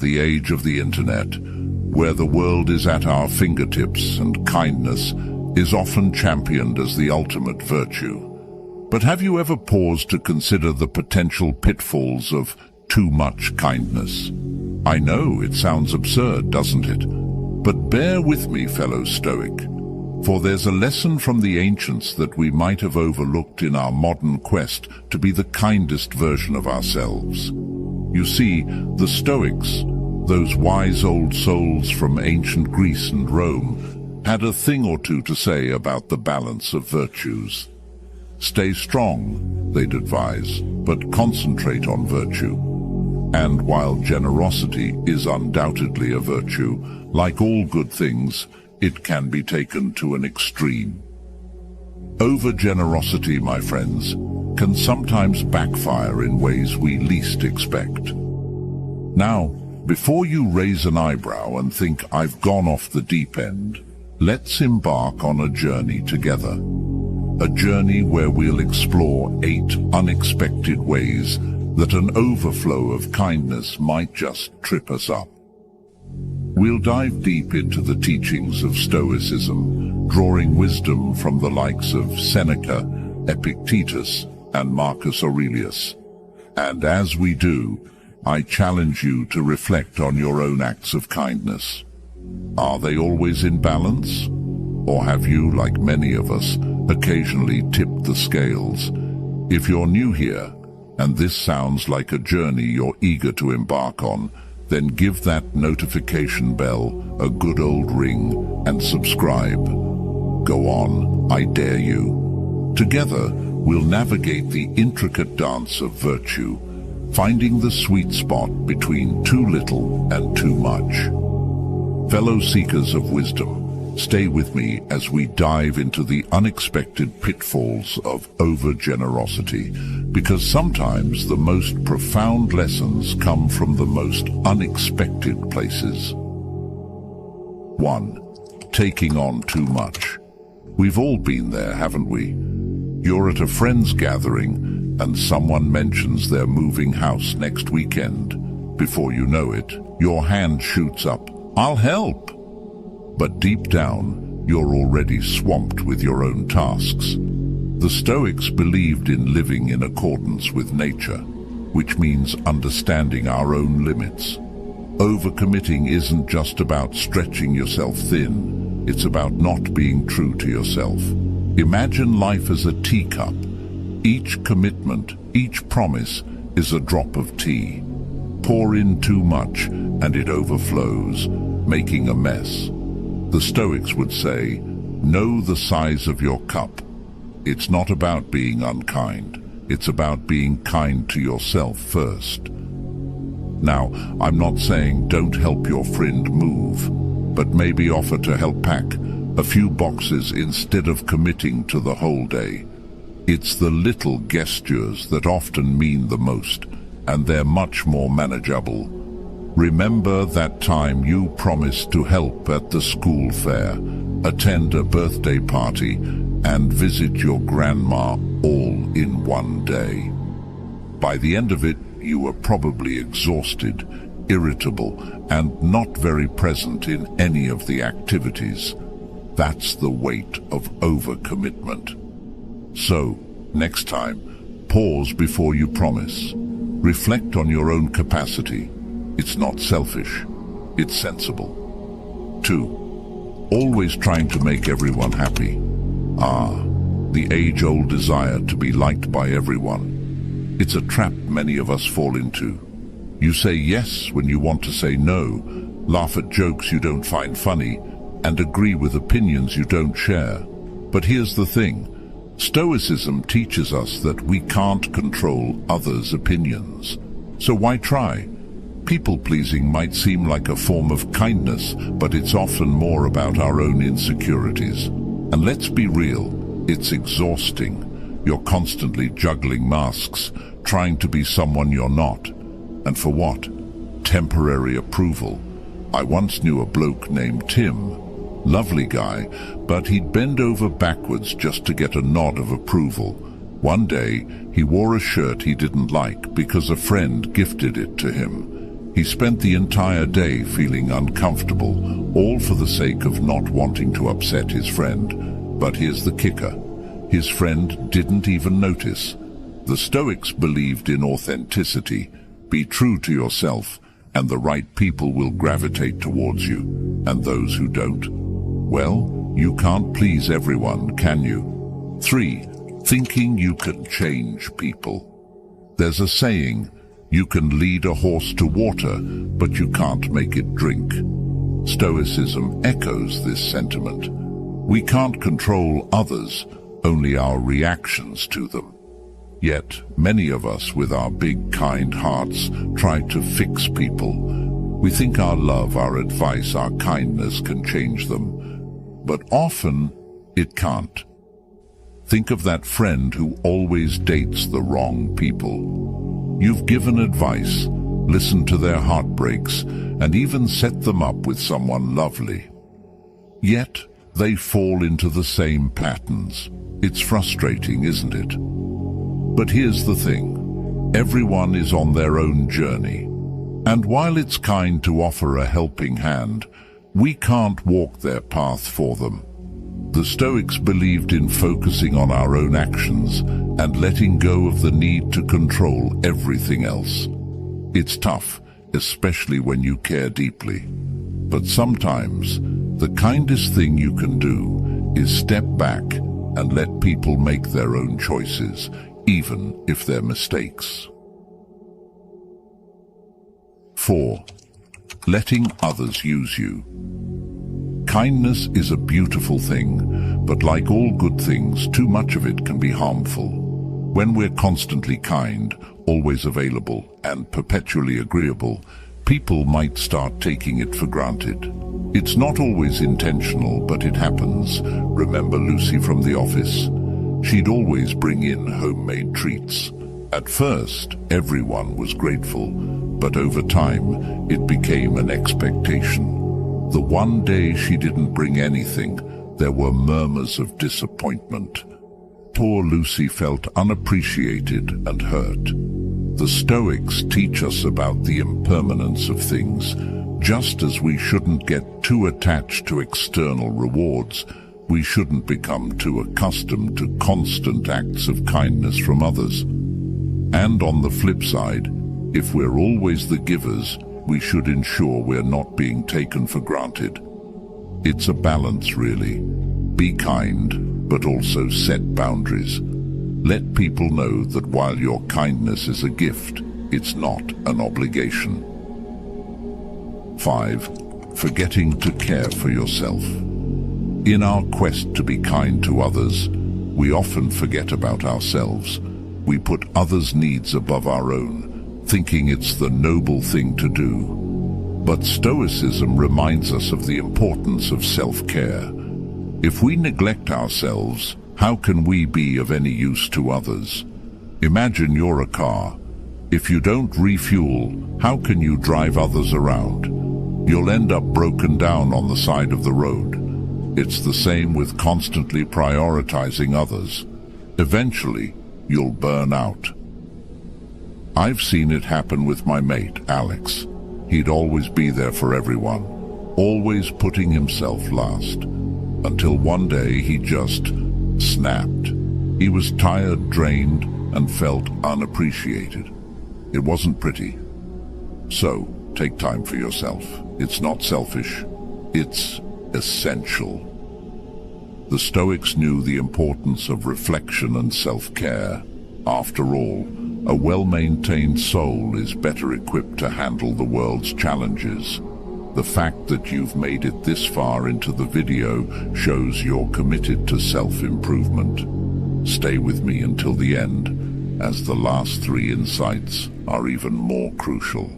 the age of the internet, where the world is at our fingertips and kindness is often championed as the ultimate virtue. But have you ever paused to consider the potential pitfalls of too much kindness? I know it sounds absurd, doesn't it? But bear with me, fellow Stoic, for there's a lesson from the ancients that we might have overlooked in our modern quest to be the kindest version of ourselves. You see, the Stoics, those wise old souls from ancient Greece and Rome, had a thing or two to say about the balance of virtues. Stay strong, they'd advise, but concentrate on virtue. And while generosity is undoubtedly a virtue, like all good things, it can be taken to an extreme. Over-generosity, my friends, can sometimes backfire in ways we least expect. Now, before you raise an eyebrow and think I've gone off the deep end, let's embark on a journey together. A journey where we'll explore 8 unexpected ways that an overflow of kindness might just trip us up. We'll dive deep into the teachings of Stoicism, drawing wisdom from the likes of Seneca, Epictetus, and Marcus Aurelius. And as we do, I challenge you to reflect on your own acts of kindness. Are they always in balance? Or have you, like many of us, occasionally tipped the scales? If you're new here, and this sounds like a journey you're eager to embark on, then give that notification bell a good old ring and subscribe. Go on, I dare you. Together, we'll navigate the intricate dance of virtue, finding the sweet spot between too little and too much. Fellow seekers of wisdom, stay with me as we dive into the unexpected pitfalls of over-generosity, because sometimes the most profound lessons come from the most unexpected places. 1. Taking on too much. We've all been there, haven't we? You're at a friend's gathering and someone mentions they're moving house next weekend. Before you know it, your hand shoots up, "I'll help!" But deep down, you're already swamped with your own tasks. The Stoics believed in living in accordance with nature, which means understanding our own limits. Overcommitting isn't just about stretching yourself thin, it's about not being true to yourself. Imagine life as a teacup. Each commitment, each promise is a drop of tea. Pour in too much and it overflows, making a mess. The Stoics would say, know the size of your cup. It's not about being unkind. It's about being kind to yourself first. Now, I'm not saying don't help your friend move, but maybe offer to help pack a few boxes instead of committing to the whole day. It's the little gestures that often mean the most, and they're much more manageable. Remember that time you promised to help at the school fair, attend a birthday party, and visit your grandma all in one day. By the end of it, you were probably exhausted, irritable, and not very present in any of the activities. That's the weight of overcommitment. So, next time, pause before you promise. Reflect on your own capacity. It's not selfish, it's sensible. 2. Always trying to make everyone happy. The age-old desire to be liked by everyone. It's a trap many of us fall into. You say yes when you want to say no, laugh at jokes you don't find funny, and agree with opinions you don't share. But here's the thing. Stoicism teaches us that we can't control others' opinions. So why try? People-pleasing might seem like a form of kindness, but it's often more about our own insecurities. And let's be real, it's exhausting. You're constantly juggling masks, trying to be someone you're not. And for what? Temporary approval. I once knew a bloke named Tim. Lovely guy, but he'd bend over backwards just to get a nod of approval. One day, he wore a shirt he didn't like because a friend gifted it to him. He spent the entire day feeling uncomfortable, all for the sake of not wanting to upset his friend. But here's the kicker. His friend didn't even notice. The Stoics believed in authenticity. Be true to yourself, and the right people will gravitate towards you. And those who don't? Well, you can't please everyone, can you? 3. Thinking you can change people. There's a saying, you can lead a horse to water, but you can't make it drink. Stoicism echoes this sentiment. We can't control others, only our reactions to them. Yet, many of us with our big, kind hearts try to fix people. We think our love, our advice, our kindness can change them. But often, it can't. Think of that friend who always dates the wrong people. You've given advice, listened to their heartbreaks, and even set them up with someone lovely. Yet, they fall into the same patterns. It's frustrating, isn't it? But here's the thing. Everyone is on their own journey. And while it's kind to offer a helping hand, we can't walk their path for them. The Stoics believed in focusing on our own actions and letting go of the need to control everything else. It's tough, especially when you care deeply. But sometimes, the kindest thing you can do is step back and let people make their own choices, even if they're mistakes. 4. Letting others use you. Kindness is a beautiful thing, but like all good things, too much of it can be harmful. When we're constantly kind, always available, and perpetually agreeable, people might start taking it for granted. It's not always intentional, but it happens. Remember Lucy from the office? She'd always bring in homemade treats. At first, everyone was grateful, but over time, it became an expectation. The one day she didn't bring anything, there were murmurs of disappointment. Poor Lucy felt unappreciated and hurt. The Stoics teach us about the impermanence of things. Just as we shouldn't get too attached to external rewards, we shouldn't become too accustomed to constant acts of kindness from others. And on the flip side, if we're always the givers, we should ensure we're not being taken for granted. It's a balance, really. Be kind, but also set boundaries. Let people know that while your kindness is a gift, it's not an obligation. 5. Forgetting to care for yourself. In our quest to be kind to others, we often forget about ourselves. We put others' needs above our own, thinking it's the noble thing to do. But Stoicism reminds us of the importance of self-care. If we neglect ourselves, how can we be of any use to others? Imagine you're a car. If you don't refuel, how can you drive others around? You'll end up broken down on the side of the road. It's the same with constantly prioritizing others. Eventually, you'll burn out. I've seen it happen with my mate, Alex. He'd always be there for everyone, always putting himself last. Until one day he just snapped. He was tired, drained, and felt unappreciated. It wasn't pretty. So, take time for yourself. It's not selfish. It's essential. The Stoics knew the importance of reflection and self-care. After all, a well-maintained soul is better equipped to handle the world's challenges. The fact that you've made it this far into the video shows you're committed to self-improvement. Stay with me until the end, as the last 3 insights are even more crucial.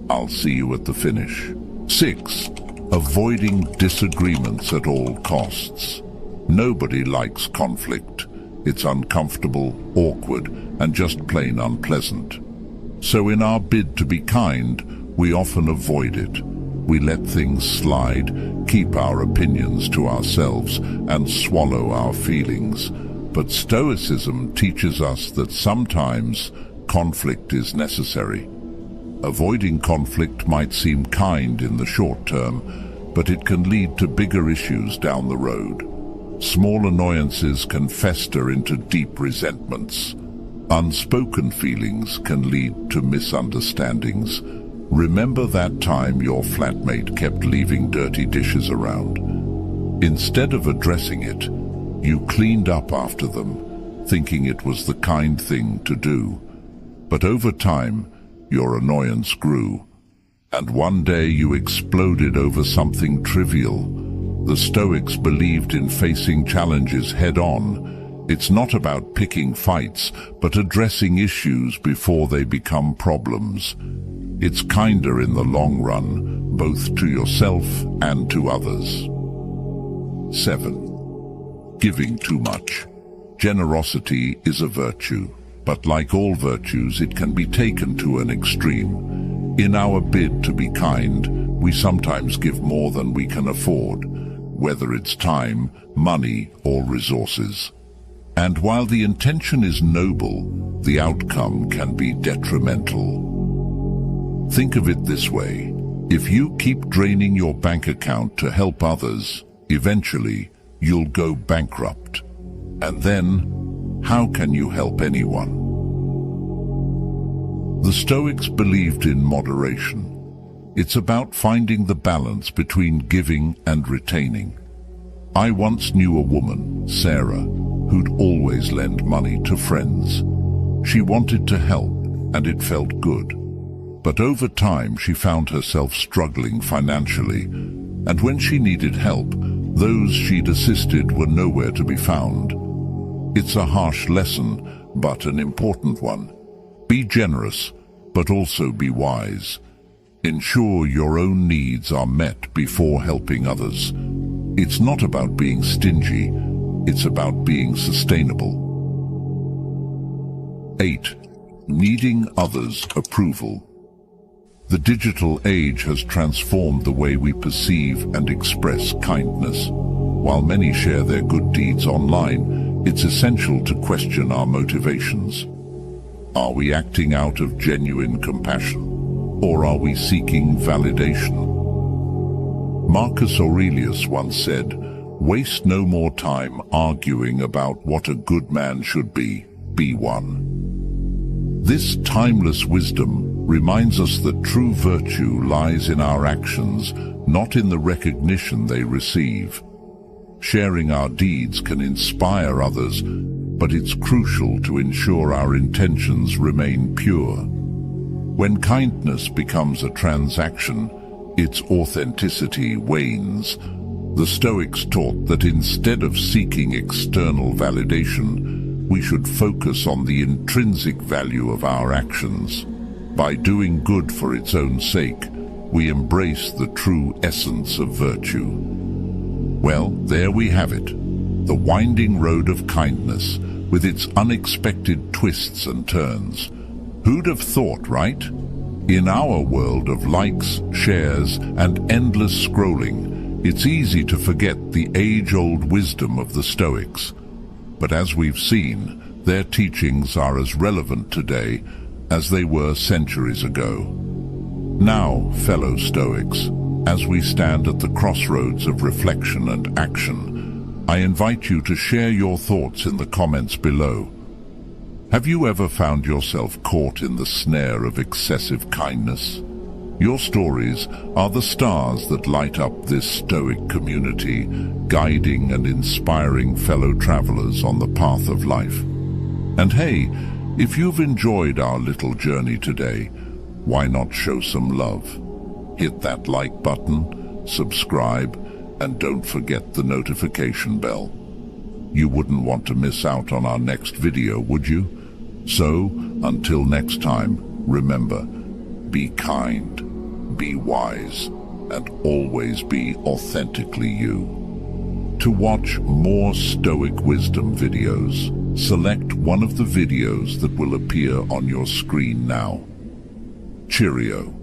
I'll see you at the finish. 6. Avoiding disagreements at all costs. Nobody likes conflict. It's uncomfortable, awkward, and just plain unpleasant. So in our bid to be kind, we often avoid it. We let things slide, keep our opinions to ourselves, and swallow our feelings. But Stoicism teaches us that sometimes conflict is necessary. Avoiding conflict might seem kind in the short term, but it can lead to bigger issues down the road. Small annoyances can fester into deep resentments. Unspoken feelings can lead to misunderstandings. Remember that time your flatmate kept leaving dirty dishes around? Instead of addressing it, you cleaned up after them, thinking it was the kind thing to do. But over time, your annoyance grew, and one day you exploded over something trivial. The Stoics believed in facing challenges head-on. It's not about picking fights, but addressing issues before they become problems. It's kinder in the long run, both to yourself and to others. 7. Giving too much. Generosity is a virtue, but like all virtues, it can be taken to an extreme. In our bid to be kind, we sometimes give more than we can afford, whether it's time, money, or resources. And while the intention is noble, the outcome can be detrimental. Think of it this way: if you keep draining your bank account to help others, eventually you'll go bankrupt. And then, how can you help anyone? The Stoics believed in moderation. It's about finding the balance between giving and retaining. I once knew a woman, Sarah, who'd always lend money to friends. She wanted to help, and it felt good. But over time she found herself struggling financially, and when she needed help, those she'd assisted were nowhere to be found. It's a harsh lesson, but an important one. Be generous, but also be wise. Ensure your own needs are met before helping others. It's not about being stingy, it's about being sustainable. 8. Needing others' approval. The digital age has transformed the way we perceive and express kindness. While many share their good deeds online, it's essential to question our motivations. Are we acting out of genuine compassion, or are we seeking validation? Marcus Aurelius once said, "Waste no more time arguing about what a good man should be one." This timeless wisdom reminds us that true virtue lies in our actions, not in the recognition they receive. Sharing our deeds can inspire others, but it's crucial to ensure our intentions remain pure. When kindness becomes a transaction, its authenticity wanes. The Stoics taught that instead of seeking external validation, we should focus on the intrinsic value of our actions. By doing good for its own sake, we embrace the true essence of virtue. Well, there we have it, the winding road of kindness, with its unexpected twists and turns. Who'd have thought, right? In our world of likes, shares, and endless scrolling, it's easy to forget the age-old wisdom of the Stoics. But as we've seen, their teachings are as relevant today as they were centuries ago. Now, fellow Stoics, as we stand at the crossroads of reflection and action, I invite you to share your thoughts in the comments below. Have you ever found yourself caught in the snare of excessive kindness? Your stories are the stars that light up this Stoic community, guiding and inspiring fellow travelers on the path of life. And hey, if you've enjoyed our little journey today, why not show some love? Hit that like button, subscribe, and don't forget the notification bell. You wouldn't want to miss out on our next video, would you? So, until next time, remember, be kind, be wise, and always be authentically you. To watch more Stoic wisdom videos, select one of the videos that will appear on your screen now. Cheerio.